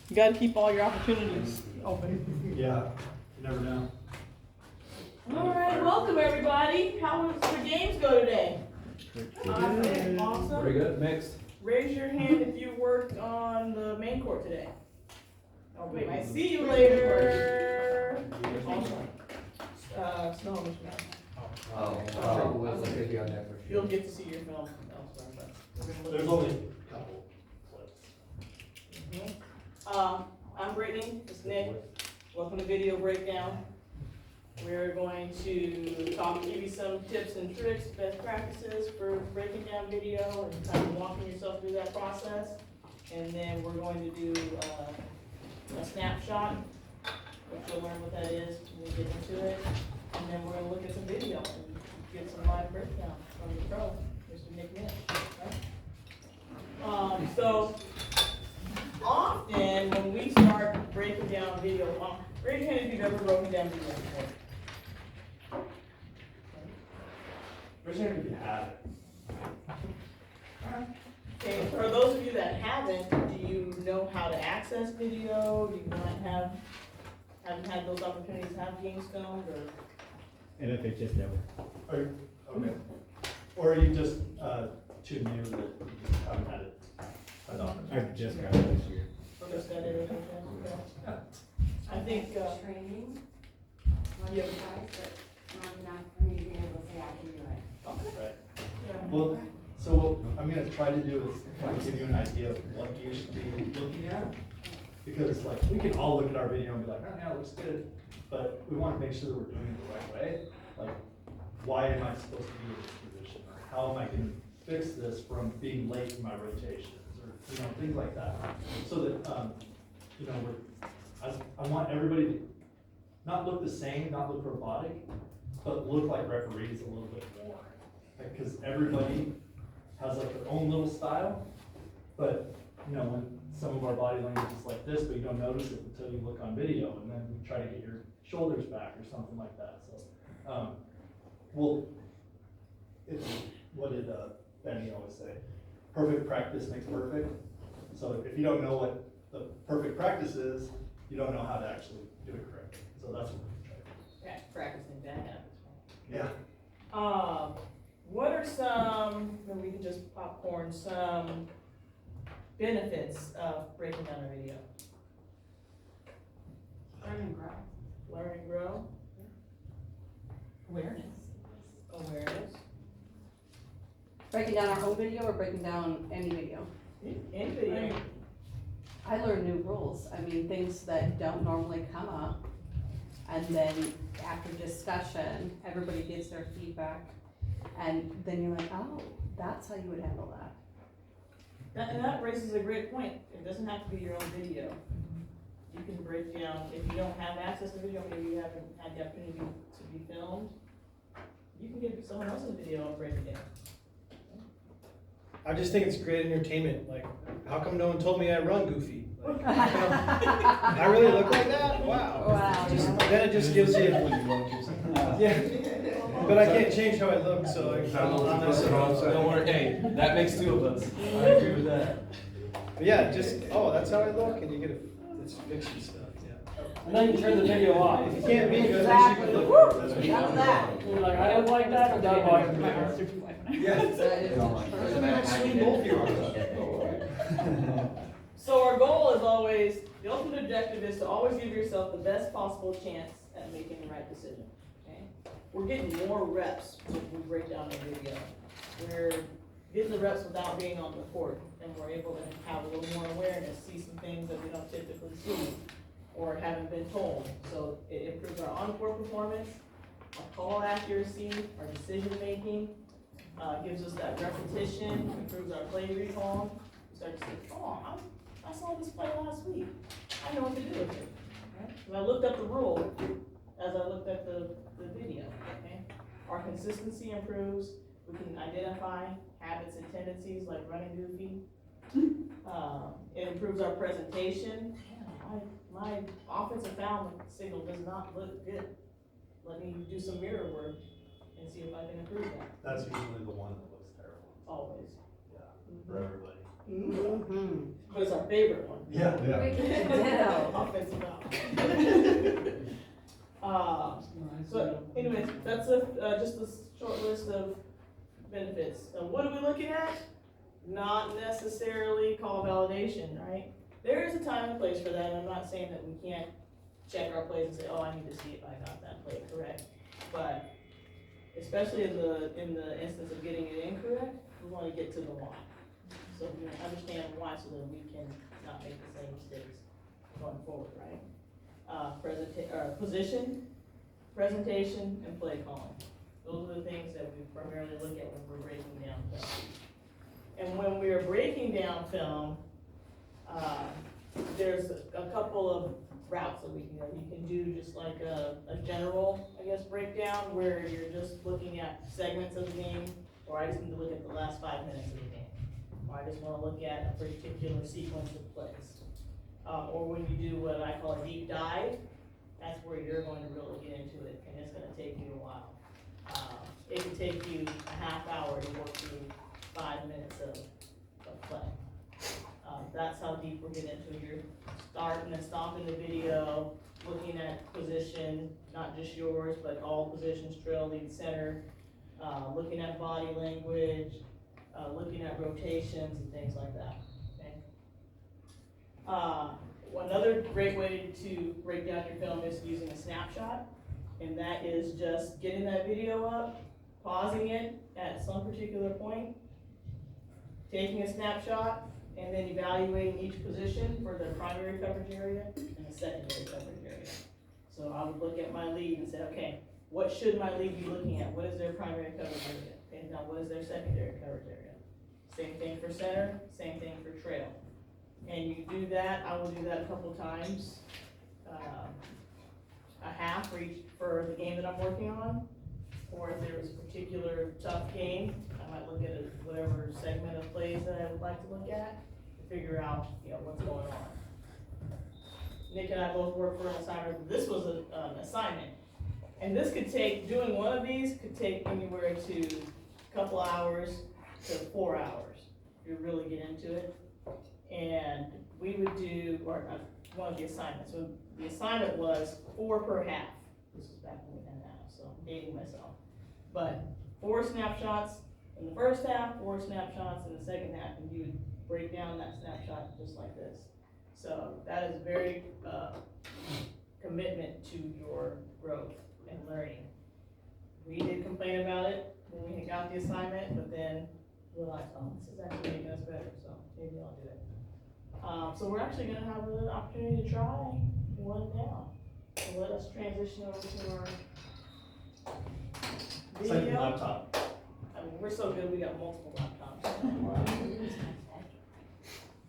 You gotta keep all your opportunities open. Yeah, you never know. All right, welcome everybody. How was the games go today? Awesome. Pretty good, mixed. Raise your hand if you worked on the main court today. Oh wait, I see you later. Awesome. Snow, which one? You'll get to see your film elsewhere, but. There's only a couple clips. I'm Brittany, it's Nick. Welcome to Video Breakdown. We're going to give you some tips and tricks, best practices for breaking down video and kind of walking yourself through that process. And then we're going to do a snapshot, which you'll learn what that is when we get into it. And then we're gonna look at some video and get some live breakdown from the pro, Mr. Nick Nick. Right? So often when we start breaking down video, raise your hand if you've ever broken down video before. Raise your hand if you have it. Okay, for those of you that haven't, do you know how to access video? Do you not haven't had those opportunities to have games filmed, or? And if it just never. Okay. Or you just too new that you just haven't had it adopted. I've just got it this year. Just got it, okay. I think, Training, Yeah. but not enough for me to be able to say I can do it. Right. yeah. Well, so what I'm gonna try to do is kind of give you an idea of what you should be looking at. Because like, we can all look at our video and be like, oh yeah, it looks good, but we wanna make sure that we're doing it the right way. Like, why am I supposed to be in this position? Or how am I gonna fix this from being late in my rotations? Or, things like that. So that, I want everybody to not look the same, not look robotic, but look like referees a little bit more. Like, cause everybody has like their own little style, but when some of our body language is like this, but you don't notice it until you look on video, and then you try to get your shoulders back or something like that. So, it's, what did Benny always say? Perfect practice makes perfect. So if you don't know what the perfect practice is, you don't know how to actually do it correctly. So that's what we're trying to do. Yeah, practicing bad habits. Yeah. What are some, and we can just popcorn, some benefits of breaking down a video? Learn and grow. Learn and grow. Awareness. Awareness. Breaking down our own video or breaking down any video? Any video. I learn new rules. I mean, things that don't normally come up. And then after discussion, everybody gives their feedback. And then you're like, oh, that's how you would handle that. And that raises a great point. It doesn't have to be your own video. You can break down, if you don't have access to video, maybe you haven't had the opportunity to be filmed, you can get someone else's video and break it down. I just think it's great entertainment. Like, how come no one told me I run goofy? Like, I really look like that? Wow. Wow. Then it just gives you, yeah. But I can't change how I look, so Don't worry, hey, that makes two of us. I agree with that. But yeah, that's how I look, and you get it's fiction stuff, yeah. And then you turn the video off. If you can't be good, at least you Exactly. can look Woo! good. That's what you None of that. You're like, I don't like that, but that bothers me. Yeah. That is true. So our goal is always, the ultimate objective is to always give yourself the best possible chance at making the right decision, okay? We're getting more reps when we break down a video. We're getting the reps without being on the court, and we're able to have a little more awareness, see some things that we don't typically see or haven't been told. So it improves our on-court performance, our call accuracy, our decision-making, gives us that repetition, improves our play recall. We start to say, oh, I saw this play last week. I know what to do with it. Right? And I looked up the rule as I looked at the video. Okay? Our consistency improves. We can identify habits and tendencies like running goofy. It improves our presentation. My offensive foul signal does not look good. Let me do some mirror work and see if I can improve that. That's usually the one that looks terrible. Always. Yeah, for everybody. Mhm. But it's our favorite one. Yeah. Ditto. Offensive out. So anyways, that's just a short list of benefits. What are we looking at? Not necessarily call validation, right? There is a time and place for that, and I'm not saying that we can't check our plays and say, oh, I need to see if I got that play correct. But especially in the instance of getting it incorrect, we wanna get to the why. So we understand why so that we can not make the same mistakes going forward, right? Position, presentation, and play calling. Those are the things that we primarily look at when we're breaking down film. And when we are breaking down film, there's a couple of routes that we can go. You can do just like a general, I guess, breakdown where you're just looking at segments of the game, or I just need to look at the last 5 minutes of the game. Or I just wanna look at a particular sequence of plays. Or when you do what I call a deep dive, that's where you're going to really get into it, and it's gonna take you a while. It can take you a half hour to work through 5 minutes of play. That's how deep we're getting into it. You're starting and stopping the video, looking at position, not just yours, but all positions, trail, lead, center, looking at body language, looking at rotations and things like that, okay? Another great way to break down your film is using a snapshot, and that is just getting that video up, pausing it at some particular point, taking a snapshot, and then evaluating each position for the primary coverage area and the secondary coverage area. So I would look at my lead and say, okay, what should my lead be looking at? What is their primary coverage area? And now what is their secondary coverage area? Same thing for center, same thing for trail. And you do that, I will do that a couple times, a half for the game that I'm working on. Or if there was a particular tough game, I might look at whatever segment of plays that I would like to look at to figure out, what's going on. Nick and I both work for an assignment. This was an assignment. And this could take, doing one of these could take anywhere to a couple hours to 4 hours, if you really get into it. And we would do, one of the assignments, so the assignment was 4 per half. This was back when we had that, so I'm dating myself. But 4 snapshots in the first half, 4 snapshots in the second half, and you would break down that snapshot just like this. So that is very commitment to your growth and learning. We did complain about it when we got the assignment, but then realized, oh, this is actually making us better, so maybe I'll do it. So we're actually gonna have an opportunity to try one now. So let us transition over to our Second video. laptop. I mean, we're so good, we got multiple laptops.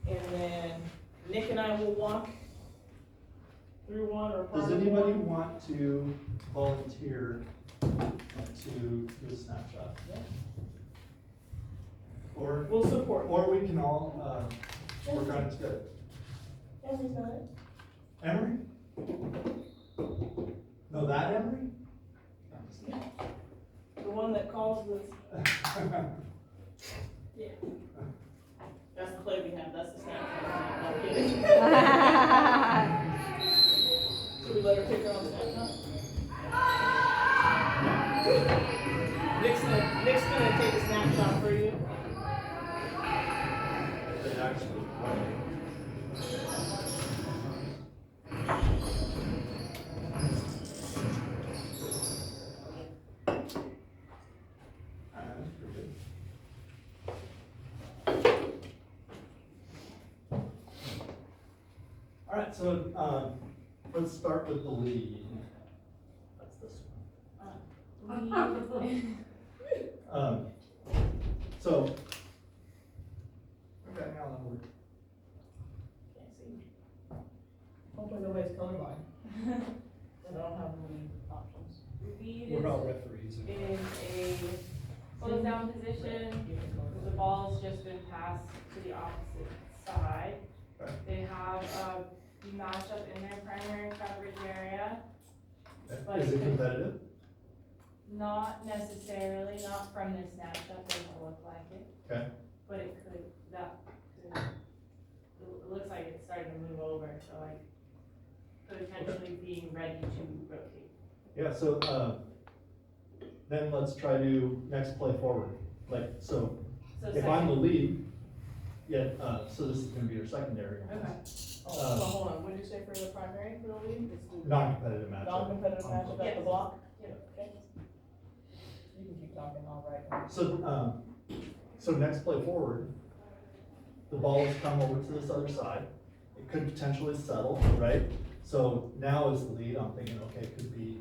And then Nick and I will walk through one or part Does of anybody one. want to volunteer to do a snapshot? Yeah. Or We'll support. we can all, work on it together. Emily's not it. Emery? No, that Emery? The one that calls the, yeah. That's the play we have, that's the snapshot. I'm kidding. Should we let her pick her on the snapshot? Nick's gonna take a snapshot for you. They actually, Alright, so, let's start with the lead. That's this one. So. Okay, now that we're. Can't see. Hopefully nobody's colorblind. I don't have any options. Lead We're all referees. is a close down position. The ball's just been passed to the opposite side. Okay. They have a matchup in their primary coverage area. But Is it competitive? Not necessarily, not from this snapshot, doesn't look like it. Okay. But it could, that could starting to move over, so like potentially being ready to rotate. Yeah, so, then let's try to next play forward. Like, so So if I'm the second, lead, yeah, so this is gonna be your secondary. okay, Oh, so hold on, what did you say for the primary, for the lead? Non-competitive matchup. Non-competitive matchup at the block? Yeah. Okay. You can keep talking, all right. So next play forward, the ball has come over to this other side. It could potentially settle, right? So now as the lead, I'm thinking, okay, it could be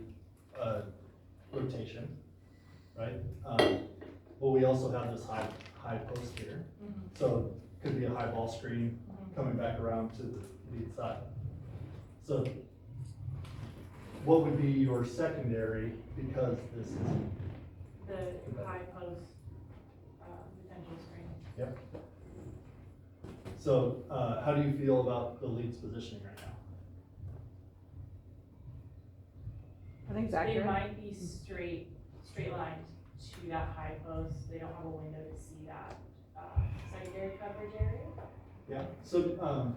a rotation, right? But we also have this high post here. So it could be a high ball screen coming back around to the lead side. So what would be your secondary, because this is, the high post, potential screen. yep. So, how do you feel about the lead's positioning right now? I think it's They accurate. might be straight lined to that high post, they don't have a window to see that, secondary coverage area. Yeah, so,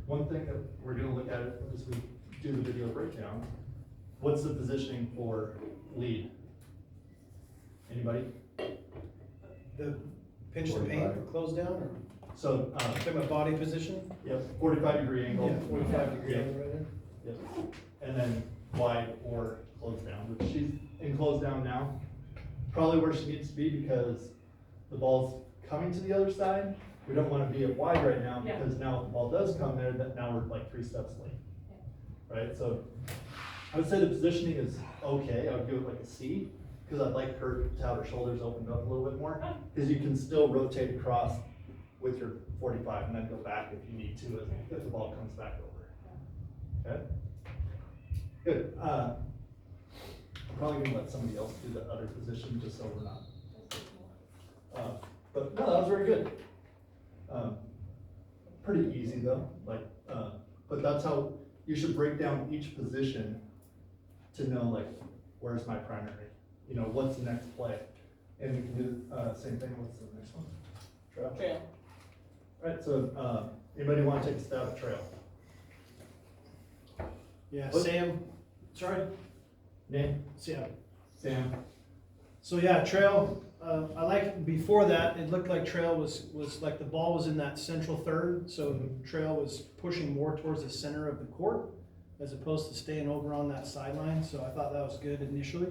one thing that we're gonna look at as we do the video breakdown, what's the positioning for lead? Anybody? The pinch the paint or close down, or So, talking about body position? yep, 45-degree angle. Yeah, 45-degree Yep, angle right there. yep. And then wide or close down, which she's in close down now. Probably where she needs to be because the ball's coming to the other side. We don't wanna be at wide right now Yeah. because now if the ball does come there, that now we're like 3 steps late. Right, so I would say the positioning is okay. I would give it like a C, because I'd like her to have her shoulders opened up a little bit more. Because you can still rotate across with your 45 and then go back if you need to, if the ball comes back over. Okay? Good. I'm probably gonna let somebody else do the other position, just so we're not. But no, that was very good. Pretty easy though, like, but that's how you should break down each position to know like, where's my primary? You know, what's the next play? And we can do, same thing, what's the next one? Trail. Trail. Alright, so, anybody wanna take a stab at trail? Yeah, What? Sam, sorry, Name? Sam. Sam? So yeah, trail, I like, before that, it looked like trail was like the ball was in that central third, so the trail was pushing more towards the center of the court as opposed to staying over on that sideline, so I thought that was good initially.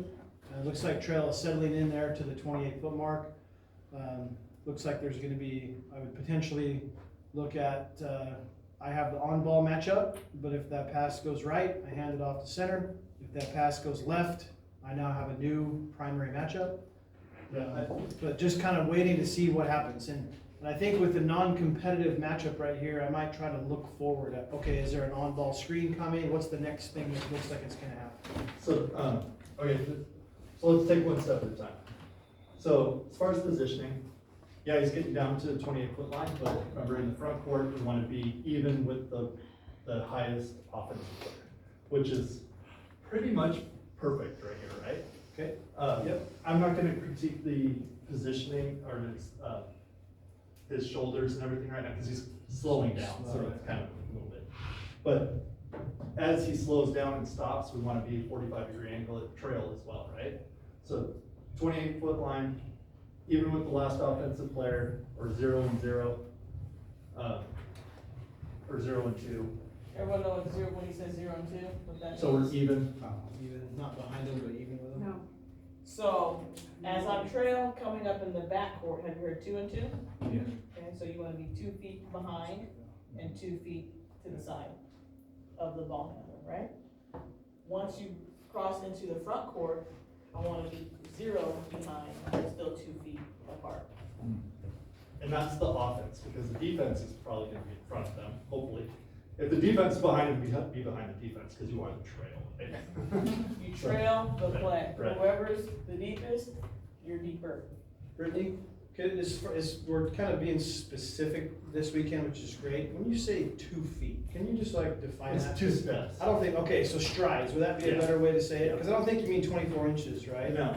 It looks like trail is settling in there to the 28-foot mark. Looks like there's gonna be, I would potentially look at, I have the on-ball matchup, but if that pass goes right, I hand it off to center. If that pass goes left, I now have a new primary matchup. But just kind of waiting to see what happens. And I think with the non-competitive matchup right here, I might try to look forward at, okay, is there an on-ball screen coming? What's the next thing that looks like it's gonna happen? So, okay, so let's take one step at a time. So, as far as positioning, yeah, he's getting down to the 28-foot line, but remember in the front court, we wanna be even with the highest offensive player, which is pretty much perfect right here, right? Okay. Yep. I'm not gonna critique the positioning or his shoulders and everything right now, because he's slowing down, so it's kind of a little bit. But as he slows down and stops, we wanna be 45-degree angle at trail as well, right? So 28-foot line, even with the last offensive player, or 0 and 0, or 0 and 2. Everyone know what zero, when he says 0 and 2, what that So we're means? even. Even, not behind them, but even with them? No. So, as I'm trail coming up in the backcourt, have you heard 2 and 2? Yeah. Okay, so you wanna be 2 feet behind and 2 feet to the side of the ball handler, right? Once you cross into the front court, I wanna be 0 behind, and still 2 feet apart. And that's the offense, because the defense is probably gonna be in front of them, hopefully. If the defense is behind them, we have to be behind the defense, because you want to trail, right? You trail the play, Right. whoever's the deepest, you're deeper. Brittany, we're kind of being specific this weekend, which is great. When you say 2 feet, can you just like define It's that? 2 steps. I don't think, okay, so strides, would that be a Yeah. better way to say it? Because I don't think you mean 24 inches, right? No.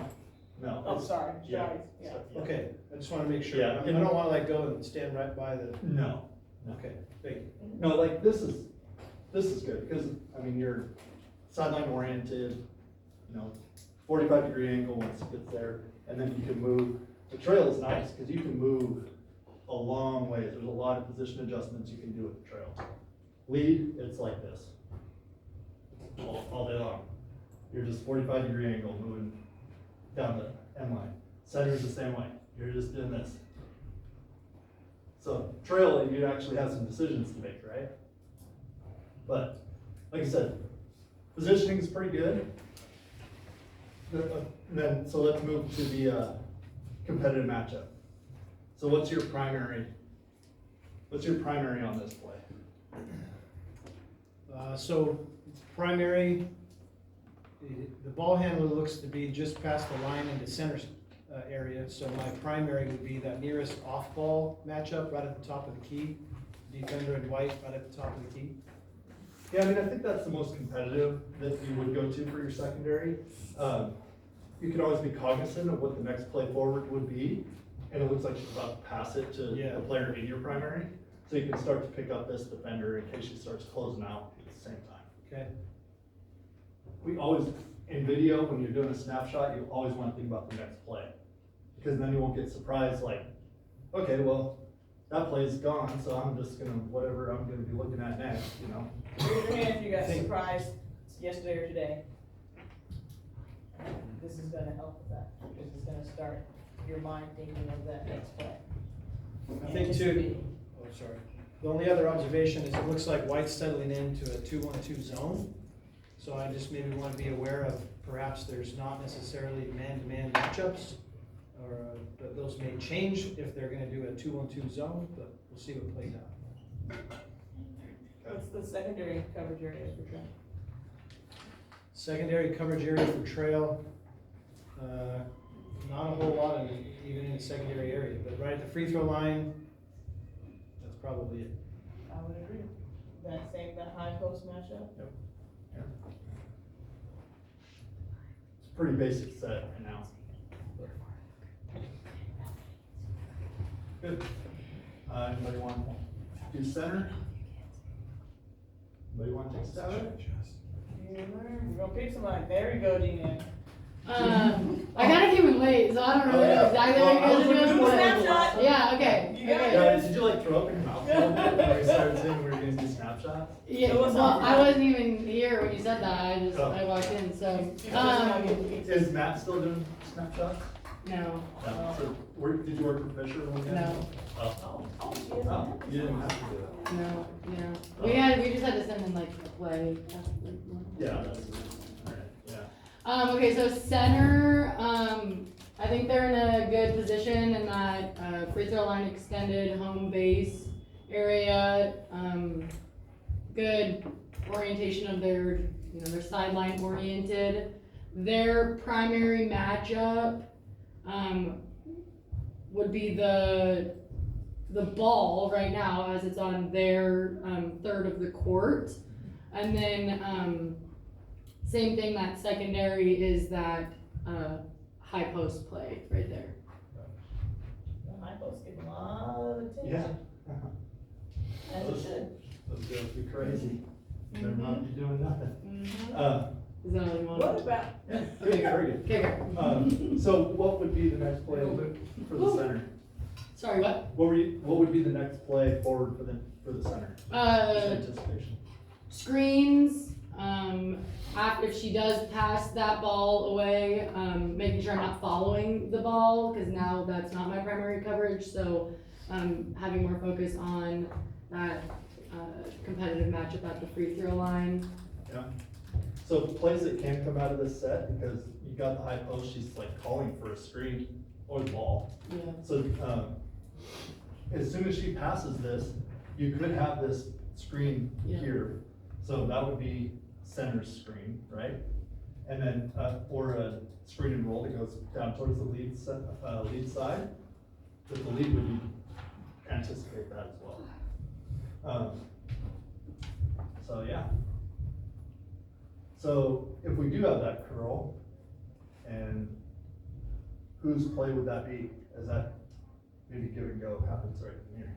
Oh, it's- sorry, Yeah. strides, yeah. Yeah. Okay, I just want to make sure. Yeah. I mean, I don't want to like go and stand right by the, No. okay, great. No, like this is good, because, I mean, you're sideline oriented, 45-degree angle once it gets there, and then you can move. The trail is nice, because you can move a long ways. There's a lot of position adjustments you can do with the trail. Lead, it's like this, all day long. You're just 45-degree angle moving down the end line. Center's the same way, you're just doing this. So trail, you actually have some decisions to make, right? But, like I said, positioning is pretty good. So let's move to the competitive matchup. So what's your primary on this play? So primary, the ball handler looks to be just past the line in the center area. So my primary would be that nearest off-ball matchup right at the top of the key. Defender in white right at the top of the key. Yeah, I mean, I think that's the most competitive that you would go to for your secondary. You can always be cognizant of what the next play forward would be, and it looks like she's about to pass it to the player in your primary. So you can start to pick up this defender in case she starts closing out at the same time. Okay. We always, in video, when you're doing a snapshot, you always want to think about the next play. Because then you won't get surprised like, okay, well, that play's gone, so I'm just gonna, whatever I'm gonna be looking at next, Raise your hand if you got surprised yesterday or today. This is gonna help with that, because it's gonna start your mind thinking of that next play. I think too, sorry. The only other observation is it looks like white's settling into a 2-1-2 zone. So I just maybe want to be aware of perhaps there's not necessarily man-to-man matchups, or but those may change if they're going to do a 2-1-2 zone, but we'll see what plays out. What's the secondary coverage areas for trail? Secondary coverage area for trail, not a whole lot even in the secondary area, but right at the free throw line, that's probably it. I would agree. That high post matchup? It's a pretty basic set right now. Good. Anybody want to do center? Anybody want to take a stab at it? We're gonna pick somebody. There you go, Dean. I kinda came in late, so I don't really know exactly what you guys are doing. Do a but- snapshot. Yeah, okay. You got okay. it. Yeah, did you like throw up in your mouth a little bit when we started saying we were gonna do snapshots? Yeah, So what's well, up? I wasn't even here when you said that, Oh. I walked in, so, Is Matt still doing snapshots? no, No. So, did you work with Fisher when we had? No. Oh. Oh, Oh, you didn't have to do it. no, yeah. Oh. We just had to send in like a play. Yeah, that's, alright, yeah. Okay, so center, I think they're in a good position in that, free throw line extended, home base area, good orientation of their, their sideline oriented. Their primary matchup, would be the ball right now as it's on their, third of the court. And then, same thing, that secondary is that, high post play right there. The high post get a lot of attention. Yeah. As it should. Those girls be crazy. They're not be doing nothing. Is that all you want? What about, Yeah, good, very good. Okay, great. So what would be the next play for the center? Sorry, what? What would be the next play forward for the center? Just anticipation. Screens, if she does pass that ball away, making sure I'm not following the ball, because now that's not my primary coverage, so, having more focus on that, competitive matchup at the free throw line. Yeah. So plays that can come out of this set, because you got the high post, she's like calling for a screen or the ball. Yeah. So, as soon as she passes this, you could have this screen Yeah. here. So that would be center's screen, right? And then, or a screen and roll that goes down towards the lead side. But the lead would anticipate that as well. So yeah. So if we do have that curl, and whose play would that be? As that maybe give and go happens right in here?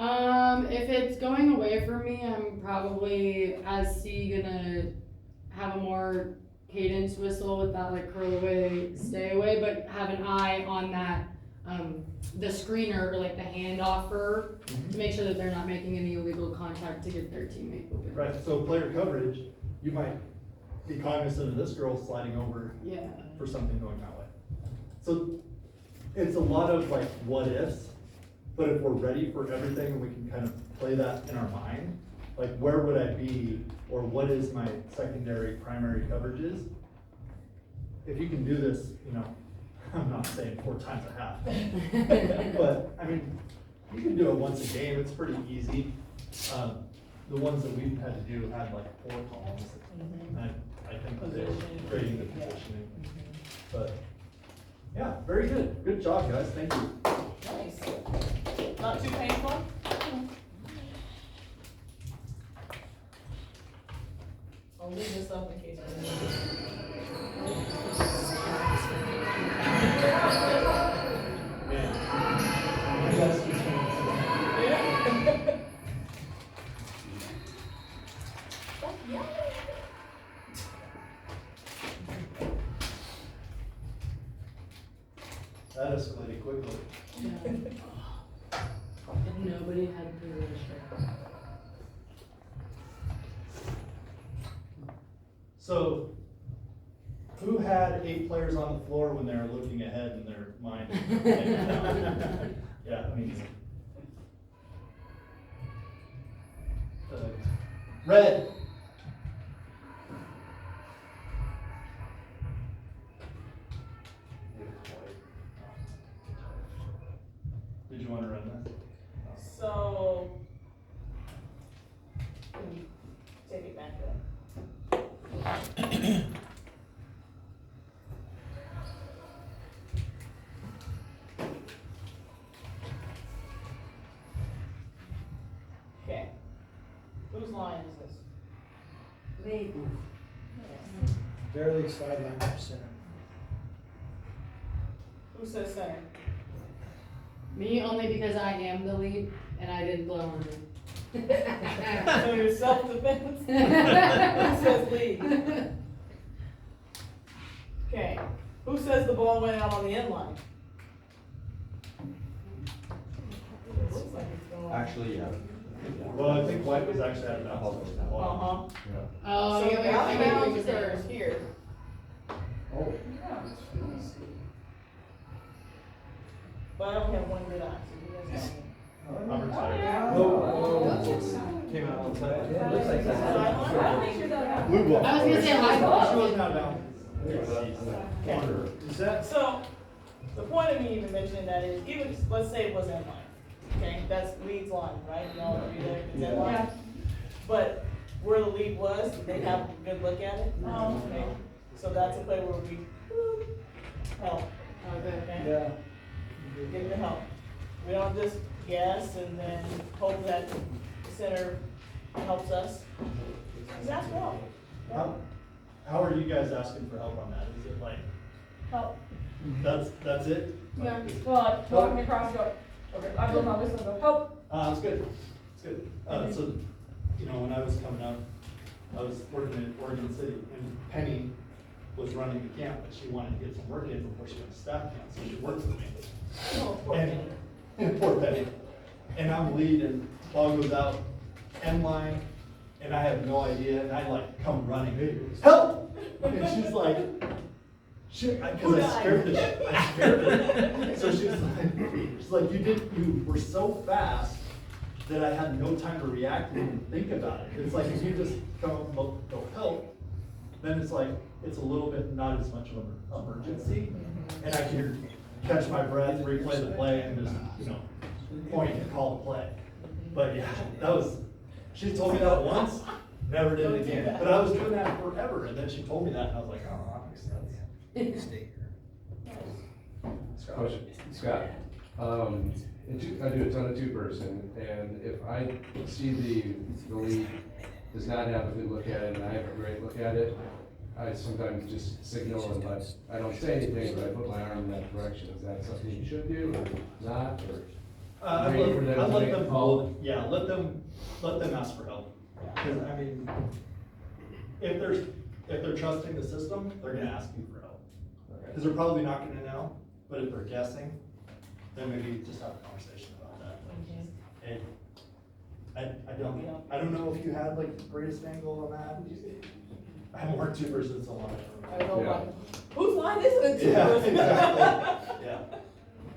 If it's going away from me, I'm probably, as C, gonna have a more cadence whistle with that like curl away, stay away, but have an eye on that, the screener or like the hand offer to make sure that they're not making any illegal contact to get their teammate open. Right, so player coverage, you might be cognizant of this girl sliding over Yeah. for something going that way. So it's a lot of like what ifs, but if we're ready for everything and we can kind of play that in our mind, like where would I be or what is my secondary, primary coverages? If you can do this, you know, I'm not saying 4 times a half, but I mean, you can do it once a game, it's pretty easy. The ones that we've had to do had like 4 columns. I think that they're grading the positioning, but yeah, very good. Good job, guys. Thank you. Nice. Not too painful? I'll leave this up in case. That escalated quickly. If nobody had privilege. So, who had 8 players on the floor when they were looking ahead in their mind? Yeah, I mean. Red. Did you want to run this? So, take it back then. Okay. Whose line is this? Lead. Barely sideline to center. Who says center? Me only because I am the lead and I didn't blow on him. So you're self-defense? Who says lead? Okay. Who says the ball went out on the end line? It looks like it's going. Actually, yeah. Well, I think White was actually out of bounds. Uh-huh. Oh, So yeah, out I of get what bounds you're is saying. here. Oh. But I only have one good eye, so you guys know. I'm retired. Came out on time. It looks like that's. Blue ball. I was gonna say high ball. She wasn't out of bounds. Is that, So, the point of me even mentioning that is, even, let's say it was end line, okay, that's lead's line, right? Y'all agree there, it's end line? But where the lead was, did they have a good look at it? Okay, so that's a play where we, help, okay? yeah. Give them help. We don't just guess and then hope that the center helps us. Just ask for help. How are you guys asking for help on that? Is it like, Help. that's it? Yeah, well, like, walking across, go, okay, I blow my whistle, go, help. It's good, it's good. So, you know, when I was coming up, I was working in Oregon City, and Penny was running the camp, but she wanted to get some work in before she went to staff camp, so she worked with me. Oh, poor thing. And poor Penny. And I'm lead, and ball goes out, end line, and I have no idea, and I like come running, hey, help! And she's like, shit, cause I scared her. So she's like, you were so fast that I had no time to react and even think about it. It's like, if you just come up and go help, then it's like, it's a little bit not as much of an emergency. And I can catch my breath, replay the play, and just, you know, point and call the play. But yeah, she told me that once, never did it again. But I was doing that forever, and then she told me that, and I was like, oh, that makes sense. Question, Scott, I do a ton of 2-person, and if I see the lead does not have a good look at it, and I have a great look at it, I sometimes just signal and I don't say anything, but I put my arm in that direction. Is that something you should do, or not, or? I Wait for them to let make them, a call. yeah, let them ask for help. Cause I mean, if they're trusting the system, they're gonna ask you for help. Cause they're probably not gonna know, but if they're guessing, then maybe just have a conversation about that. Hey, I don't know if you had like the greatest angle on that. I haven't worked two persons a lot. I don't know, Yeah. like, whose line is it? Yeah, exactly, yeah.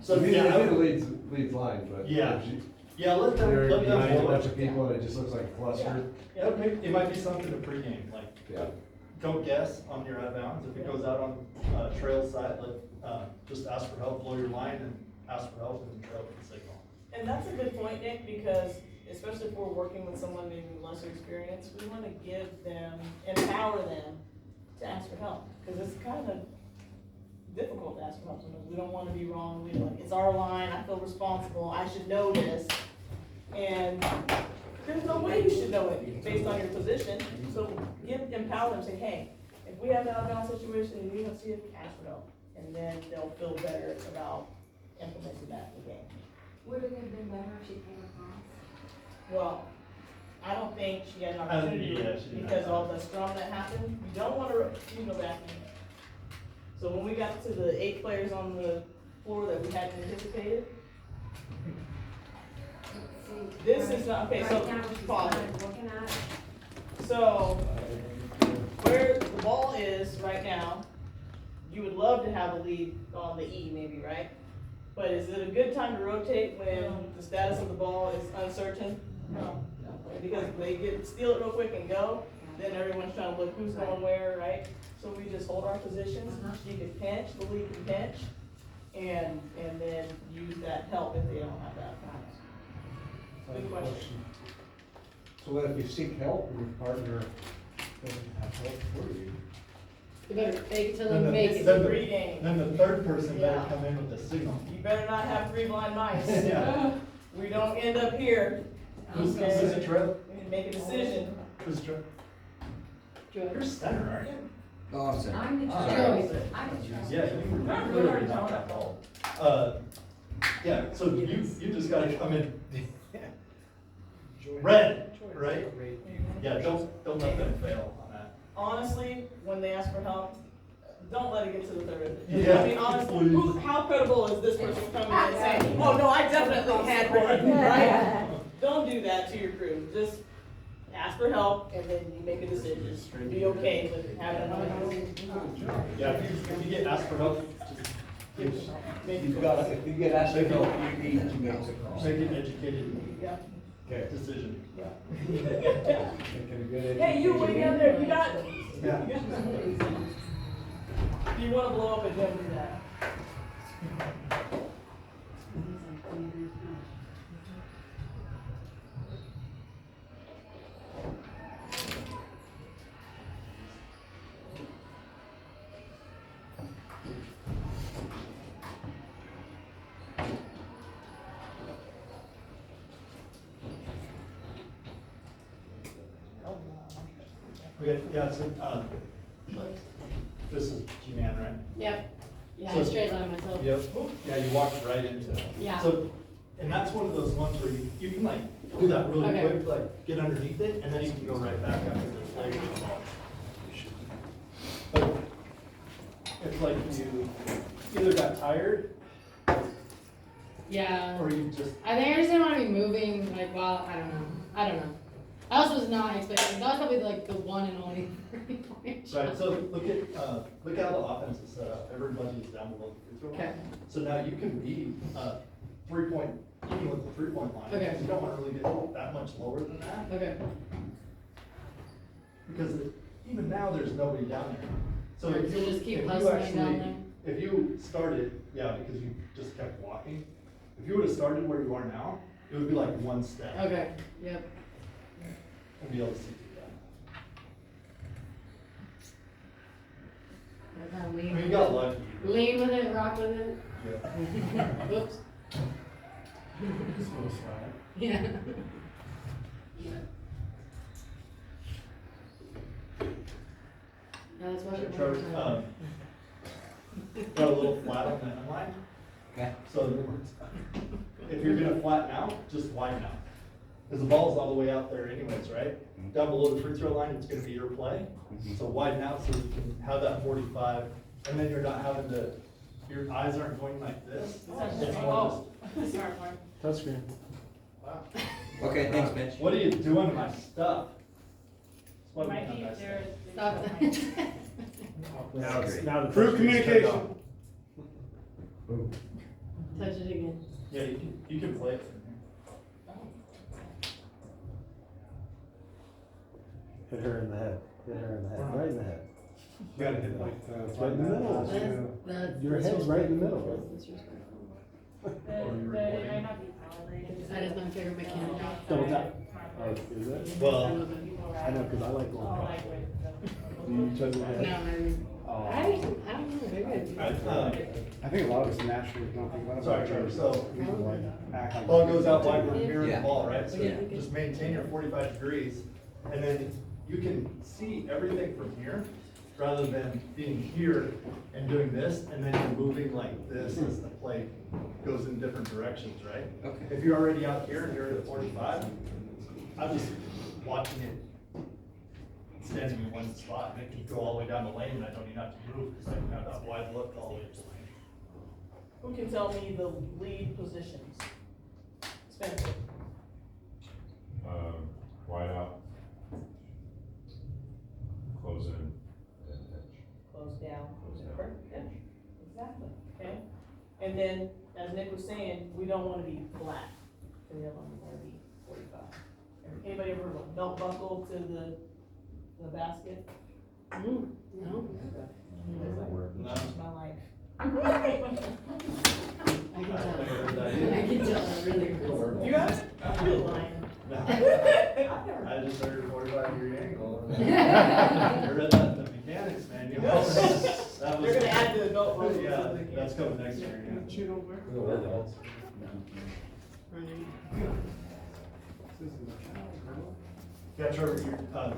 So, So, yeah, it leads line, but. Yeah. if you- yeah, let They're them behind a blow bunch it. of people and it just looks like a cluster. Yeah, it might be something to pregame, like, Yeah. don't guess on your out of bounds. If it goes out on, trail side, just ask for help, blow your line and ask for help and the trail can signal. And that's a good point, Nick, because especially if we're working with someone maybe lesser experienced, we wanna give them, empower them to ask for help. Cause it's kind of difficult to ask for help sometimes. We don't wanna be wrong. We like, it's our line, I feel responsible, I should know this. And there's no way you should know it based on your position. So empower them, say, hey, if we have an out-of-bounds situation and you don't see it, ask for help. And then they'll feel better about implementing that in the game. Would it have been better if she came across? Well, I don't think she had an opportunity yeah, she didn't because have all the scrum that happened, you don't wanna, back in. So when we got to the 8 players on the floor that we hadn't anticipated, this is not, okay, so, Right now, she's pause kind it. of looking at it. So, where the ball is right now, you would love to have a lead on the E maybe, right? But is it a good time to rotate when the status of the ball is uncertain? No. Because they steal it real quick and go, then everyone's trying to look who's going where, right? So we just hold our positions, she can pinch, the lead can pinch, and then use that help if they don't have that. Good question. So what if you seek help and your partner doesn't have help for you? You better fake it till Then they the- make It's it. a free game. Then the third person better Yeah. come in with the signal. You better not have 3 blind mice. Yeah. We don't end up here. Who's Okay. it, Trev? We can make a decision. Who's Trev? Joey. You're center, aren't you? Oh, I'm sorry. I'm the Oh, trustee. Joey. I'm the trustee. Yeah, you clearly not that ball. Yeah, so you just gotta come in red, right? Yeah, don't let them fail on that. Honestly, when they ask for help, don't let it get to the third. Yeah, I mean, honestly, please. how credible is this person coming in and saying, oh, no, I definitely had one, right? Don't do that to your crew. Just ask for help and then you make a decision. Be okay with having one. Yeah, if you get asked for help, just You've got, if you get asked to help, you need to make the call. make an educated Yeah. Okay. decision. Making a good Hey, you way down there, you got it. Yeah. If you wanna blow up it, don't do that. Okay, yeah, so, this is G-Man, right? Yep. Yeah, So- I straight line myself. Yep. Yeah, you walked right into it. Yeah. So, and that's one of those ones where you can like do that really Okay. quick, like get underneath it, and then you can go right back after the play. But it's like you either got tired Yeah. or you just, I think I just didn't want to be moving, like, while, I don't know. I also was not expecting, that was probably like the one and only 3-point shot. right, so look how the offense is set up, everybody is down below the free throw line. Okay. So now you can be, 3-point, even with the 3-point line. Okay. Because you don't wanna really get that much lower than that. Okay. Because even now, there's nobody down there. So Right, if so you, just keep if you hustling down actually, if you started, yeah, because you just kept walking. If you would've started where you are now, it would be like one step. Okay, yep. And be able to see through that. I I mean, you got lucky. Lean with it, rock with it. Yeah. Whoops. Yeah. Yeah, that's what So, you're Trevor, got a little flat on the end line. Okay. So if you're gonna flatten out, just widen out. Cause the ball's all the way out there anyways, right? Down below the free throw line, it's gonna be your play. So widen out so you can have that 45, and then you're not having to, your eyes aren't going like this. It's more just- Smart one. Touchscreen. Wow. Okay, thanks, Mitch. What are you doing to my stuff? What Might have be you done there. Stop. Now it's, now the. Improve communication. Touch it again. Yeah, you can play it from here. Hit her in the head, hit her in the head, right in the head. You gotta hit like, Right in the middle. Your head's right in the middle. It might not be validated. That is my favorite mechanic. Double tap. Oh, is it? Well, I know, cause I like Oh, going. like with Do you touch your No, head? I don't know, maybe I do. I think a lot of us naturally don't think about it. Sorry, Trevor, so We can like act like. ball goes out wide, we're mirroring Yeah. the ball, right? So Yeah. just maintain your 45 degrees, and then you can see everything from here, rather than being here and doing this, and then you're moving like this as the play goes in different directions, right? Okay. If you're already out here and you're at 45, I'm just watching it, standing in one spot, and it can go all the way down the lane, and I don't even have to move, because I can have that wide look all the way to the lane. Who can tell me the lead positions? Spencer, Wide out. Close in and pitch. close down, close in, perfect, yeah, exactly, okay? And then, as Nick was saying, we don't wanna be flat, so we don't wanna be 45. Anybody ever heard of a belt buckle to the basket? No. Changed my life. I can tell. I can tell, I really cool. You got it? You're lying. I just heard 45-degree angle. I read that in the mechanics manual. That was. They're gonna add to the belt buckle. Yeah, that's coming next year, yeah. Yeah, Trevor, you're,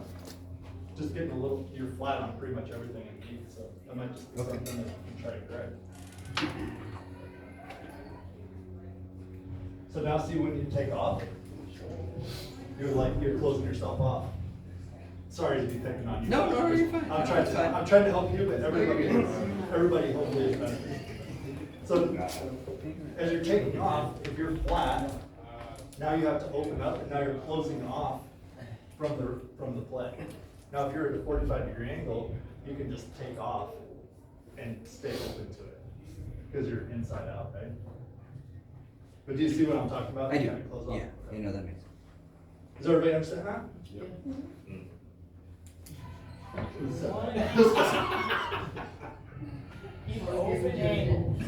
just getting a little, you're flat on pretty much everything in heat, so that might just be something that you can try to correct. So now see when you take off, you're closing yourself off. Sorry to be picking on you. No, you're fine. I'm trying It's fine. I'm trying to help you, but everybody hopefully is better. So, as you're taking off, if you're flat, now you have to open up, and now you're closing off from the play. Now, if you're at a 45-degree angle, you can just take off and stay open to it, because you're inside out, right? But do you see what I'm talking about? I do, Kinda close off. yeah, you know that makes sense. Does everybody understand that? Keep an open angle.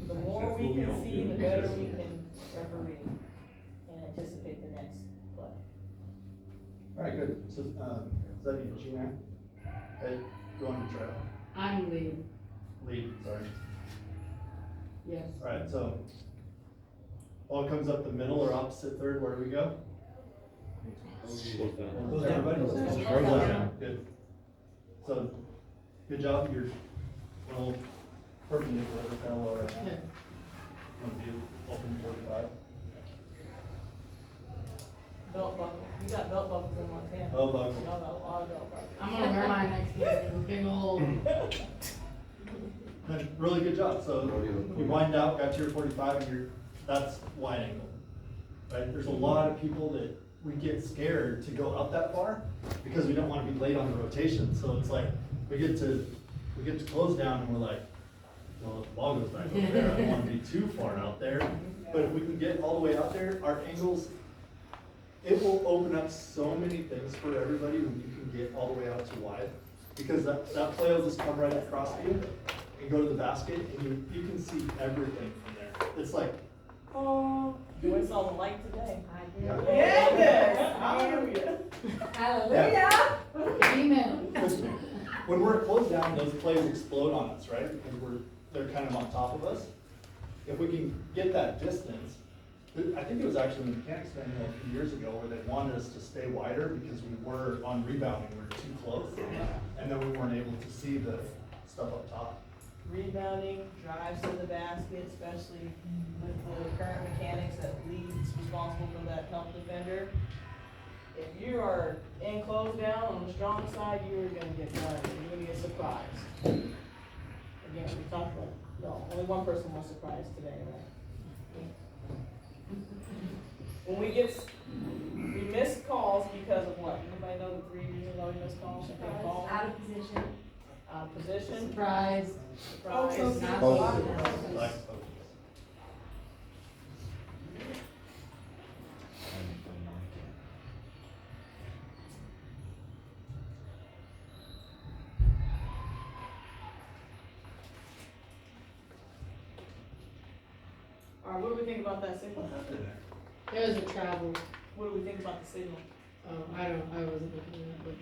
The more we can see, the better we can referee and anticipate the next play. All right, good. So, is that you, Gina? Hey, go on to try. I'm lead, Lead, sorry. yes. All right, so ball comes up the middle or opposite third, where do we go? Everybody? Good. So, good job, you're a little perpendicular, kind of lower. Okay. Want to be open 45. Belt buckle, you got belt buckles in Montana. Belt buckle. Y'all got a lot of belt buckles. I'm gonna wear mine next week, big old, Then, really good job, so you wind out, got to your 45, and that's wide angle. Right, there's a lot of people that we get scared to go up that far, because we don't wanna be late on the rotation, so it's like, we get to close down, and we're like, well, if the ball goes back over there, I don't wanna be too far out there, but if we can get all the way out there, our angles, it will open up so many things for everybody when you can get all the way out to wide, because that play will just come right across you, and go to the basket, and you can see everything from there. It's like, oh, You saw the light today. yeah. Yes, hallelujah. Yeah. amen. When we're closed down, those plays explode on us, right? Because they're kind of on top of us. If we can get that distance, I think it was actually in the mechanics manual a few years ago where they wanted us to stay wider because we were on rebounding, we were too close. And then we weren't able to see the stuff up top. rebounding, drives to the basket, especially with the current mechanics that leads responsible for that help defender. If you are in close down on the strong side, you are gonna get burned, you're gonna get surprised. Again, we talked about, no, only one person was surprised today, right? When we miss calls because of what? Anybody know the 3 reasons why we miss calls? If they call Out of position. out of position, Surprise. surprise. Not Like, All right, what do we think about that signal? It was a travel. What do we think about the signal? I wasn't looking at it.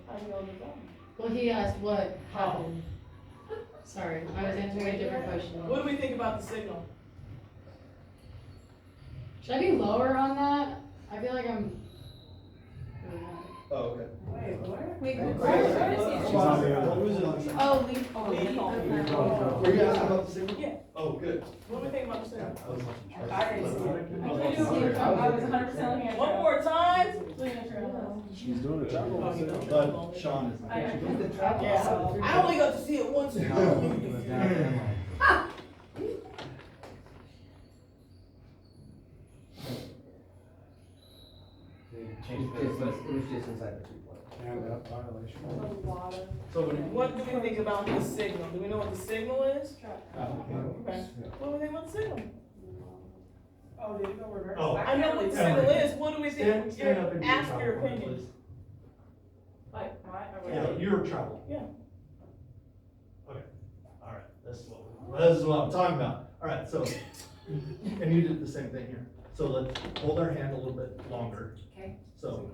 How do you know the phone? Well, he asked what happened. Sorry, I was answering a different question. What do we think about the signal? Should I be lower on that? I feel like I'm. Oh, okay. Wait, where? Wait, What was it? Oh, leave, oh, Leave. leave. Were you asking about the signal? Yeah. Oh, good. What do we think about the signal? I was I didn't see it. I was 100% looking at One more time. She's doing a job. But Sean is. Yeah, I only got to see it once. It was just inside the 2-point. And that violation. So What do we think about the signal? Do we know what the signal is? Okay. Yeah. What do we think about the signal? Oh, did it go reverse? Oh. I know what the signal is. What do we think? Stand up and do Ask your your travel, opinion. please. Like, my, Yeah, your travel. Yeah. Okay, all right, this is what I'm talking about. All right, so, and you did the same thing here. So let's hold our hand a little bit longer. Okay. So,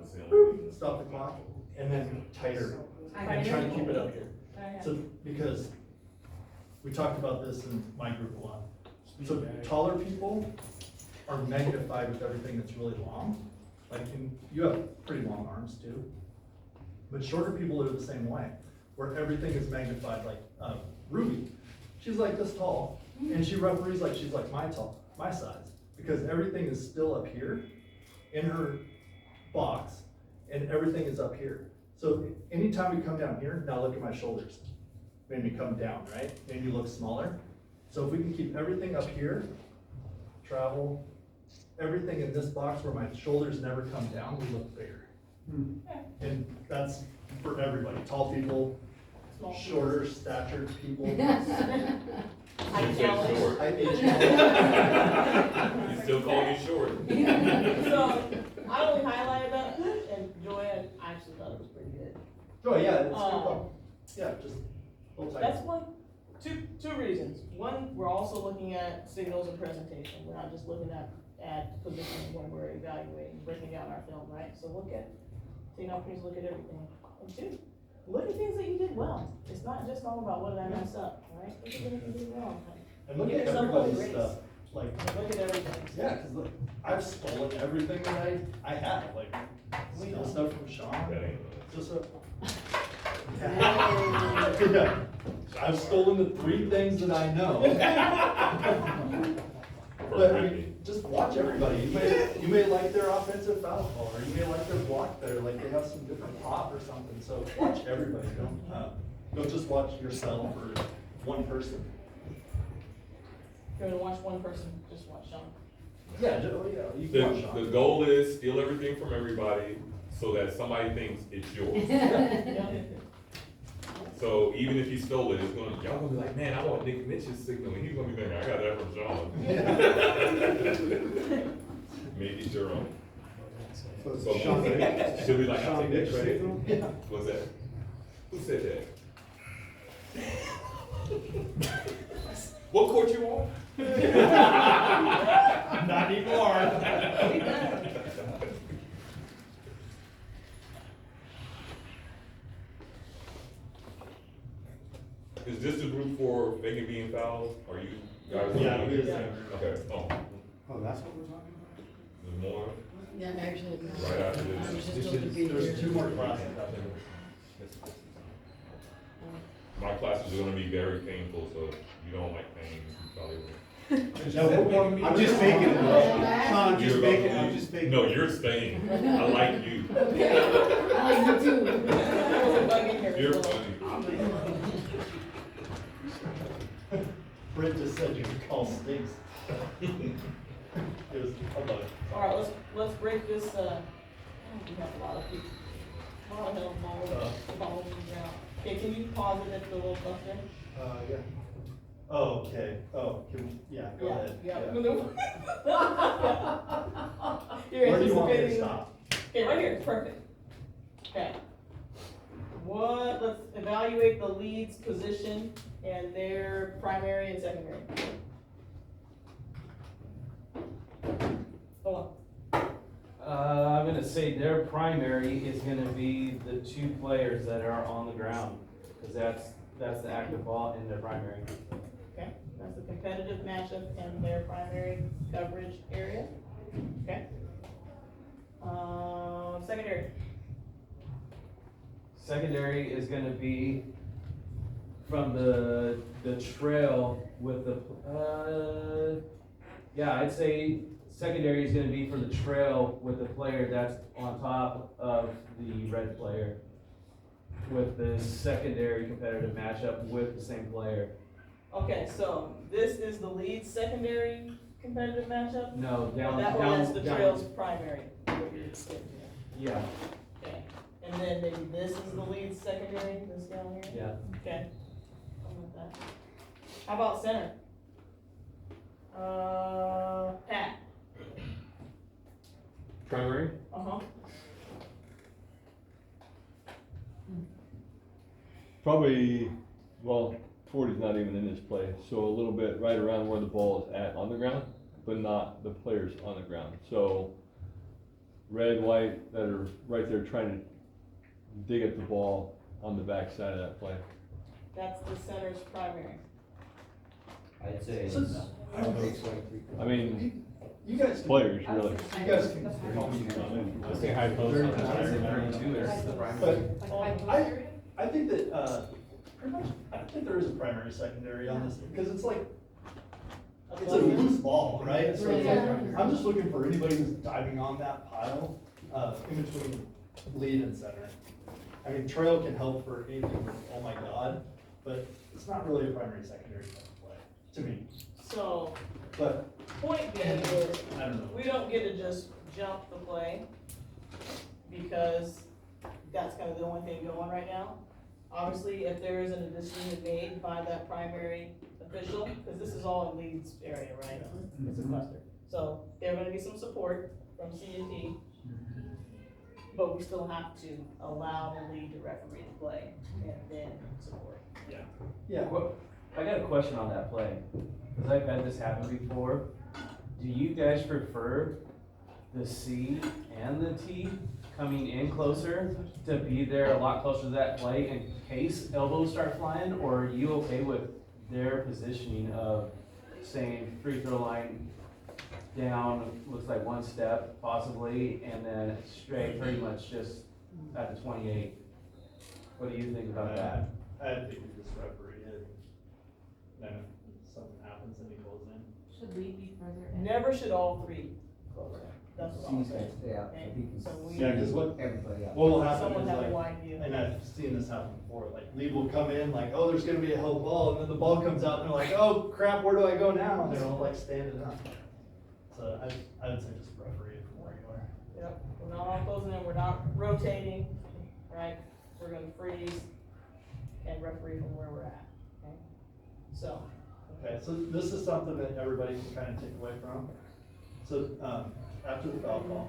stop the clock, and then tighter, and try to keep it up here. So, because we talked about this in my group a lot. So taller people are magnified with everything that's really long. Like, you have pretty long arms too. But shorter people are the same way, where everything is magnified, like, Ruby, she's like this tall, and she referees like she's like my size, because everything is still up here in her box, and everything is up here. So anytime we come down here, now look at my shoulders, made me come down, right? Made me look smaller. So if we can keep everything up here, travel, everything in this box where my shoulders never come down, we look bigger. And that's for everybody, tall people, shorter statured people. I challenge. You still call me short. So, I only highlighted that, and Joy, I actually thought it was pretty good. Oh, yeah, it's good fun. Yeah, just hold tight. That's one, two reasons. One, we're also looking at signals and presentation. We're not just looking at positioning when we're evaluating, breaking down our film, right? So take an opportunity to look at everything. And two, look at things that you did well. It's not just all about what did I mess up, right? Look at things you did well. And look Give at yourself everybody's grace. stuff, like, Look at everything. yeah, cause look, I've stolen everything that I have, like, steal stuff from Sean, That ain't just a. Yeah, I've stolen the 3 things that I know. But I mean, just watch everybody, you may like their offensive foul call, or you may like their block better, like they have some different pop or something, so watch everybody, don't just watch yourself or one person. If you're gonna watch one person, just watch Sean. Yeah, you can watch The Sean. goal is steal everything from everybody so that somebody thinks it's yours. So even if he stole it, y'all gonna be like, man, I want Nick Mitch's signal, and he's gonna be thinking, I got that from Sean. Maybe Jerome. So Sean, she'll be like, I'll Sean take Nick's that credit. signal? Yeah. What's that? Who said that? What court you on? Not anymore. Is this the group for Megan being fouled? Are you guys? Yeah, we just- Okay, oh, that's what we're talking about? there's more, Yeah, actually, no. right after I was this. just told to be There's here. 2 more classes out there. My classes are gonna be very painful, so if you don't like pain, you probably won't. No, I'm just making it up. No, I'm just You're making, about- I'm just making. No, you're staying. I like you. I like you too. There was a bug in here. You're as well. funny. Brent just said you could call stinks. It was a bug. Alright, let's break this, we have a lot of people. A lot of health balls in the ground. Okay, can you pause it at the little cluster? Yeah. Oh, okay. Oh, yeah, go ahead. Yeah. Yeah. You're Where do you want me to anticipating. stop? Okay, right here, perfect. Okay. Let's evaluate the lead's position and their primary and secondary. Go on. I'm gonna say their primary is gonna be the two players that are on the ground, cause that's the active ball in their primary. Okay, that's a competitive matchup in their primary coverage area. Okay. Secondary. Secondary is gonna be from the trail with the, yeah, I'd say secondary is gonna be for the trail with the player that's on top of the red player. With the secondary competitive matchup with the same player. Okay, so this is the lead secondary competitive matchup? No, down, That down, one is the down. trail's primary. what you're saying here. Yeah, Okay, and then maybe this is the lead secondary, this down here? yeah. Okay. I'm with that. How about center? Pat, Primary? uh-huh, Probably, well, 40's not even in this play, so a little bit right around where the ball is at on the ground, but not the players on the ground. So red, white, that are right there trying to dig at the ball on the back side of that play. that's the center's primary. I'd say. I don't think I mean, You guys, players, really. you guys can help me comment. I say high post. Very- I say 32 is the primary. But I think that, pretty much, I don't think there is a primary secondary on this, because it's like, it's a loose ball, right? So it's like, I'm just looking for anybody who's diving on that pile, in between lead and center. I mean, trail can help for anything, oh my god, but it's not really a primary secondary type of play, to me. So, But, point being is, I don't know. we don't get to just jump the play, because that's kind of the only thing going right now. Obviously, if there isn't a decision made by that primary official, because this is all in Leeds area, right? It's a cluster. So there are gonna be some support from C&T, but we still have to allow the lead to referee the play and then support. Yeah, Well, I got a question on that play, because I've had this happen before. Do you guys prefer the C and the T coming in closer to be there a lot closer to that play in case elbows start flying? Or are you okay with their positioning of saying free throw line down, looks like one step possibly, and then straight pretty much just at the 28? What do you think about that? I think we just referee it. Then if something happens, then he goes in. Should we be further in? Never should all three close in. That's what I'm saying. Yeah, Okay? if he can. So we, Yeah, 'cause what Everybody else. will happen someone is have a like, wide view. and I've seen this happen before, like lead will come in, like, oh, there's gonna be a held ball, and then the ball comes out, and they're like, oh crap, where do I go now? And they're all like standing up. So I would say just referee it from where you are. Yep, we're not all closing in, we're not rotating, right? We're gonna freeze and referee from where we're at, okay? So, Okay, so this is something that everybody can kind of take away from. So, after the foul call.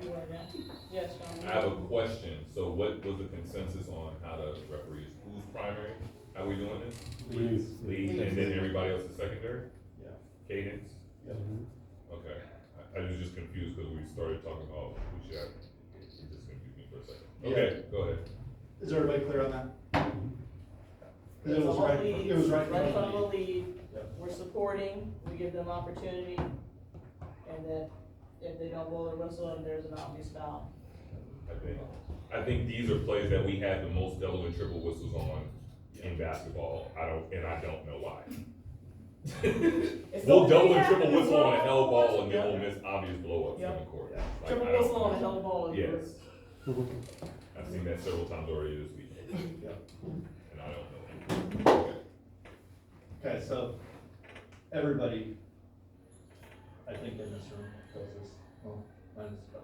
yes, Sean? I have a question, so what was the consensus on how to referee, who's primary, how we doing this? Leads. Lead, and then everybody else is secondary? Yeah. Cadence? Yeah. Okay, I was just confused because we started talking about who should have, it just confused me for a second. Okay, go ahead. Is everybody clear on that? 'Cause it was all right, leads, it was right in in front of the lead, Yep. we're supporting, we give them opportunity, and then if they don't blow their whistle and there's an obvious foul. I think these are plays that we had the most Delaware triple whistles on in basketball. I don't know why. It's We'll something double we and have triple to whistle on a do. hell ball and then Yeah. we'll miss obvious blow ups in the court. Like, Triple I don't whistle on a know. hell ball is. Yes. I've seen that several times already this week. Yep. And I don't know. Okay, so, everybody, I think in this room does this, well, minus Bella.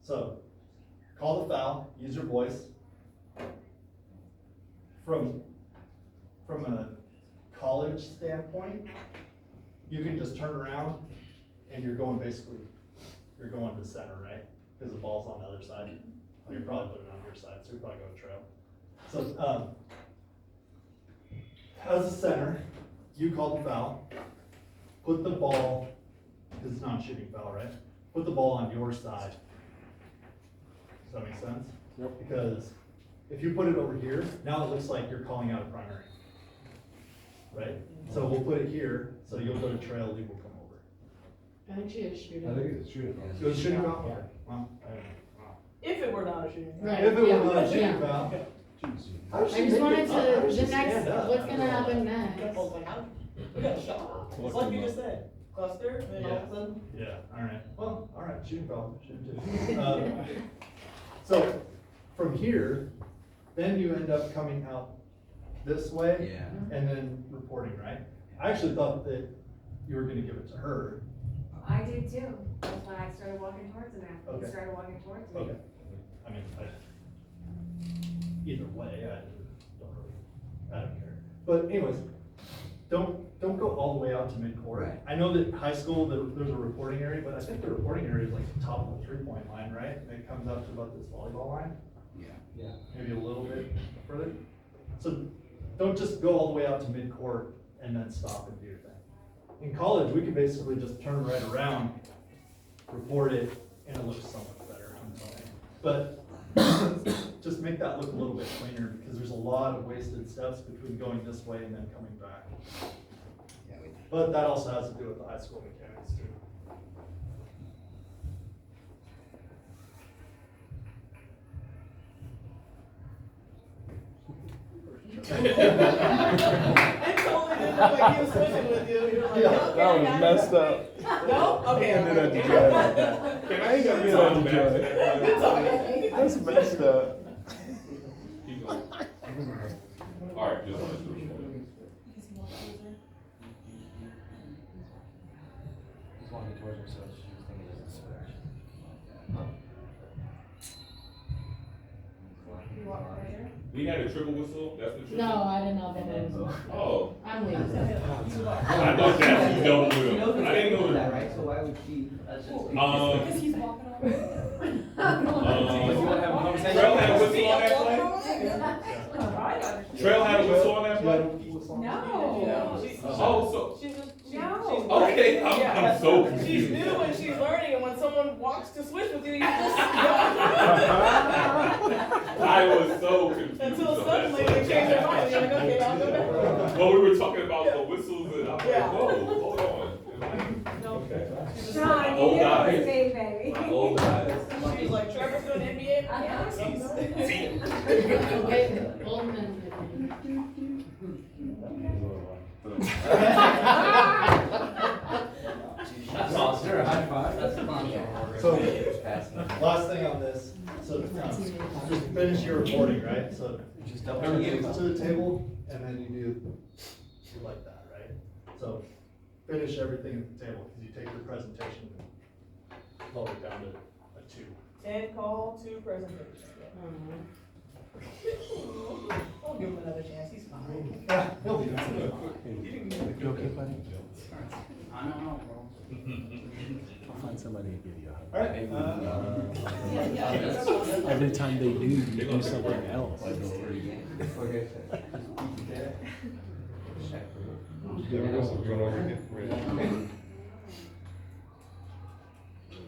So, call the foul, use your voice. From a college standpoint, you can just turn around and you're going you're going to center, right? Because the ball's on the other side. Well, you're probably putting it on your side, so you're probably going to trail. So, as a center, you call the foul, put the ball, because it's not a shooting foul, right? Put the ball on your side. Does that make sense? Yep. Because if you put it over here, now it looks like you're calling out a primary. Right? So we'll put it here, so you'll go to trail, Lee will come over. I think she is shooting. I think it's shooting. It was shooting foul? Okay. Well, I don't know. Wow. If it were not a shooting. Right. If it yeah, were not a yeah. shooting foul. How does I she just make wanted it- how does to, she the next, stand up what's after gonna all happen that? next? I was like, how, we got a shot. It's like you just said, cluster, and then all of a sudden. Yeah, alright, well, alright, shooting foul, shooting too. So, from here, then you end up coming out this way. Yeah. And then reporting, right? I actually thought that you were gonna give it to her. I did too. That's when I started walking towards him after Okay. he started walking towards me. Okay. I mean, either way, I don't care. But anyways, don't go all the way out to midcourt. Right. I know that high school, there's a reporting area, but I think the reporting area is like the top of the 3-point line, right? And it comes out to about this volleyball line, Yeah. maybe a little bit further. So don't just go all the way out to midcourt and then stop and do your thing. In college, we could basically just turn right around, report it, and it looks so much better, I'm telling you. But just make that look a little bit cleaner, because there's a lot of wasted steps between going this way and then coming back. But that also has to do with the high school mechanics too. It totally didn't look like he was switching with you. You're like, Yeah, okay, That was got it. messed up. No? Okay. I did okay. that to Joy. Can I ain't gonna get talk on back Joy. to that? Good talking. That's messed up. Keep going. Alright, just wanted to report. He's walking towards her, so she's thinking it's this direction. You walk further? We had a triple whistle, that's the triple? No, I did not think that was. Oh, I'm leaving. I thought that's who double wheel. I didn't know that. Right, so why would she? Because he's walking over. Trail had a whistle on that play? Trail had a whistle on that play? No. Oh, so, She's just, No. okay, Yeah. I'm so She's confused. new and she's learning, and when someone walks to switch with you, you just. I was so confused. Until on that. suddenly they change their mind, you're like, okay, I'll go back. Well, we were talking about the whistles and I'm like, Yeah. whoa, hold on. Okay. Sean, you Old did guy. the same, baby. My old guys. She's like, Trevor's doing NBA mechanics. Okay, old man. That's awesome. There, a high five. That's fun. So, last thing on this, so, just finish your reporting, right? So, everything to the table, and then you do like that, right? So, finish everything at the table, because you take your presentation and lower it down to a 2. And call to presentation. I'll give him another chance, he's fine. Yeah, he'll be fine. You okay, buddy? I don't know, bro. I'll find somebody to give you a All right. hug. Every time they do, you do something else.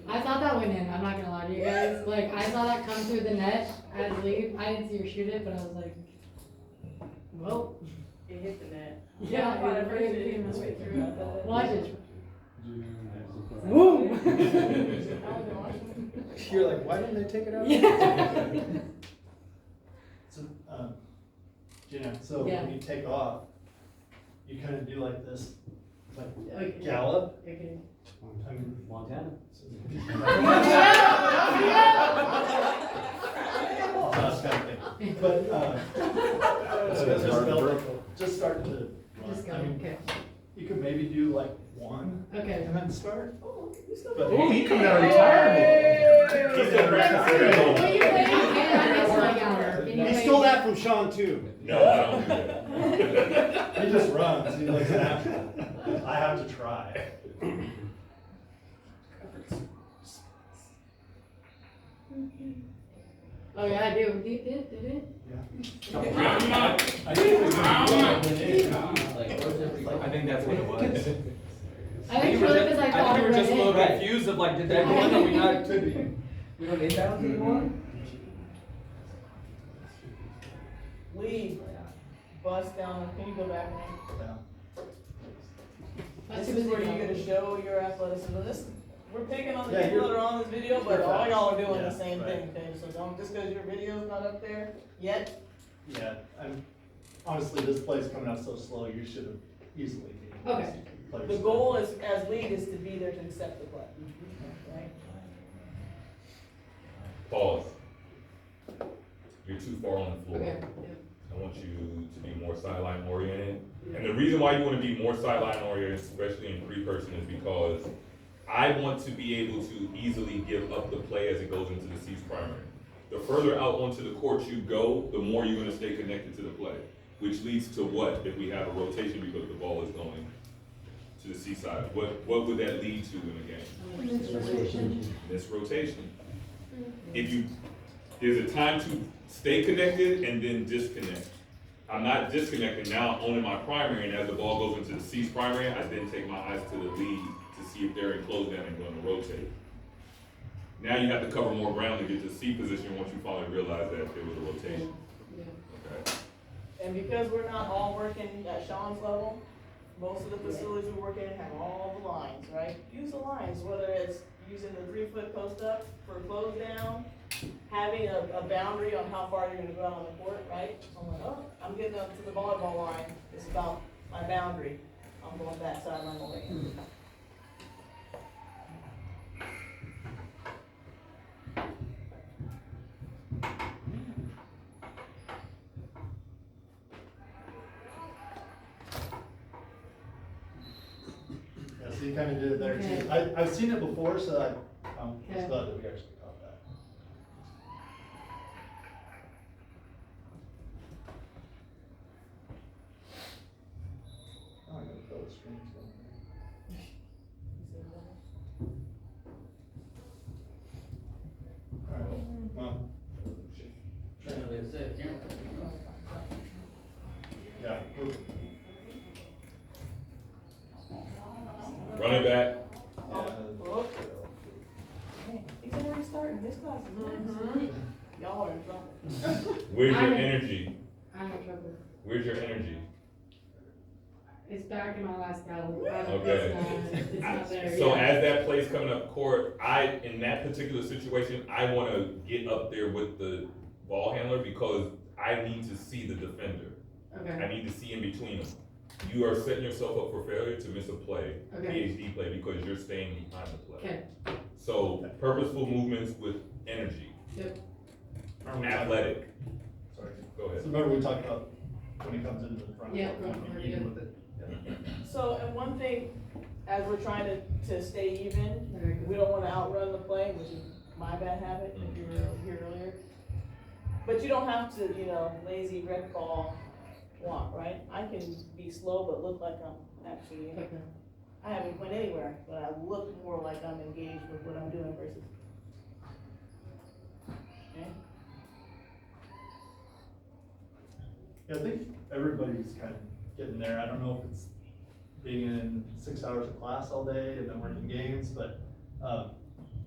I thought that went in, I'm not gonna lie to you guys, like, I saw that come through the net as leave, I didn't see her shoot it, but I was like, well, It hit the net. yeah, I thought it at first it really came came straight through. I thought that- watch it. That was awesome. You're like, why didn't they take it out? So, Gina, so Yeah. when you take off, you kind of do like this, like Okay. gallop. Okay. I mean, Montana. That's kind of thing. But, just start to run. Just go, I mean, okay. you could maybe do like one Okay. and then start. Oh, you still But- Oh, you coming out of retirement. He's still practicing. Will you play again? I missed my hour. Can you He play stole again? that from Sean too. No, I don't do that. He just runs, he looks after. I have to try. Oh, yeah, I do. You did it? Like, where's everybody? I think that's what it was. I think it's really because I thought think it we were just a little was confused of like, did that go in, are we not? Could be. We don't need that anymore? Leave, bust down, can you go back now? This is where you're gonna show your athleticism. This, we're picking on the Yeah, people you're- that are on this video, but you're all fast. y'all are doing Yeah, the same right. thing, okay? So don't, just cause your video's not up there yet, Yeah, I'm, honestly, this play's coming out so slow, you should have easily beaten these Okay. players. the goal is, as lead, is to be there to accept the play, right? Pause. You're too far on the floor. Okay. I want you to be more sideline oriented. And the reason why you want to be more sideline oriented, especially in three-person, is because I want to be able to easily give up the play as it goes into the C's primary. The further out onto the court you go, the more you're gonna stay connected to the play, which leads to what if we have a rotation because the ball is going to the C side? What would that lead to in a game? This rotation. If you, there's a time to stay connected and then disconnect. I'm not disconnecting, now I'm owning my primary, and as the ball goes into the C's primary, I then take my eyes to the lead to see if they're in close down and going to rotate. Now you have to cover more ground to get to C position once you finally realize that there was a rotation. Okay. And because we're not all working at Sean's level, most of the facilities we work in have all the lines, right? Use the lines, whether it's using the 3-foot post up for a close down, having a boundary on how far you're gonna go out on the court, right? So I'm like, oh, I'm getting up to the volleyball line, it's about my boundary, I'm going back sideline away. Yeah, so you kind of did it there Okay. too. I've seen it before, so I'm Okay. just glad that we actually caught that. Oh, I gotta fill the screen too. Alright, well, That's it, yeah. yeah. Run it back. Oh, he's already starting, this class is next. Y'all are in trouble. Where's your I'm- energy? I'm in trouble. Where's your energy? It's back in my last battle. Okay. It's not there. So yeah. as that play's coming up court, in that particular situation, I wanna get up there with the ball handler because I need to see the defender. I Okay, need to see in between them. You are setting yourself up for failure to miss a play, Okay. PhD play, because you're staying behind the play. okay, So purposeful movements with energy, yep, athletic. Sorry. Go So ahead. remember we talked about when he comes into the front. Yeah, court, front court, even yeah. with it. So, and one thing, as we're trying to stay even, very we good. don't wanna outrun the play, which is my bad habit, if you were here earlier. But you don't have to, lazy red ball walk, right? I can be slow but look like I'm actually, Okay, I haven't went anywhere, but I look more like I'm engaged with what I'm doing versus. Okay? Yeah, I think everybody's kind of getting there. I don't know if it's being in 6 hours of class all day and then working games, but,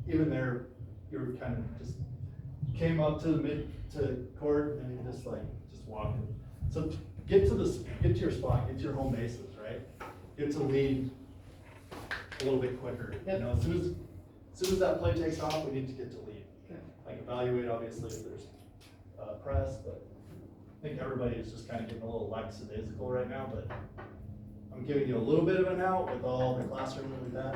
even there, you were kind of just, came up to to court and you just walking. So get to your spot, get to your home bases, right? Get to lead a little bit quicker. Yep. As soon as that play takes off, we need to get to lead. like evaluate obviously if there's, press, but I think everybody is just kind of getting a little lackadaisical right now, but I'm giving you a little bit of an out with all the classroom that we've had,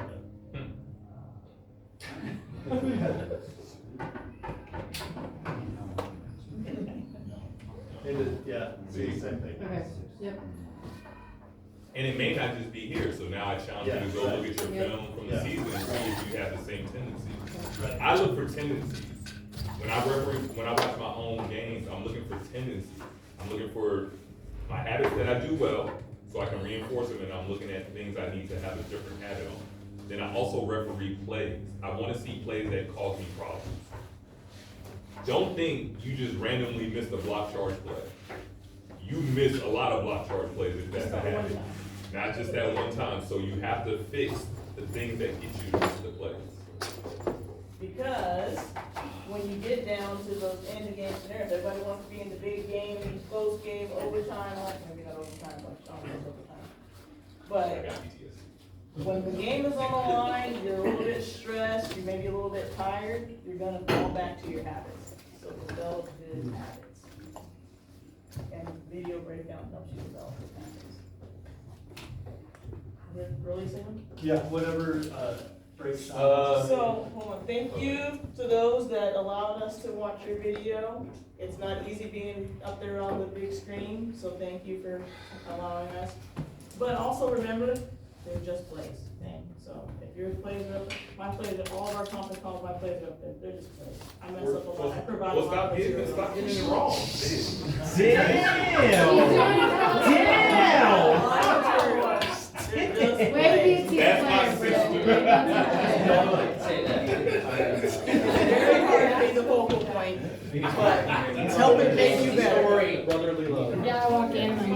yeah, see, same thing. Okay, yep. And it may not just be here, so now I challenge you to go look at your Yeah. film from the Yeah. season and see if you have the same tendencies. Right. I look for tendencies. When I watch my own games, I'm looking for tendencies. I'm looking for my habits that I do well, so I can reinforce them, and I'm looking at things I need to have a different habit on. Then I also referee plays. I wanna see plays that cause me problems. Don't think you just randomly missed a block charge play. You miss a lot of block charge plays if that's a habit. Not just that one time, so you have to fix the things that get you to miss the plays. Because when you get down to those end of game scenarios, everybody wants to be in the big game, close game, overtime, like, maybe not overtime, but I don't know overtime. I But got PTSD. when the game is on the line, you're a little bit stressed, you're maybe a little bit tired, you're gonna fall back to your habits. So develop good habits. And video breakdown helps you develop good habits. Releasing them? Yeah, whatever, breaks down. So, hold on, thank you to those that allowed us to watch your video. It's not easy being up there on the big screen, so thank you for allowing us. But also remember, they're just plays, okay? So if your plays are up, my plays, all of our conference calls, my plays are up there, they're just plays. I mess up a lot, I provide a Well, lot of material. stop getting it wrong. They're just Way to be a plays. team That's my player, Brett. Say that. Very hard to be the focal point, but it's helping make you better. Brotherly love. Yeah, I walk in, I'm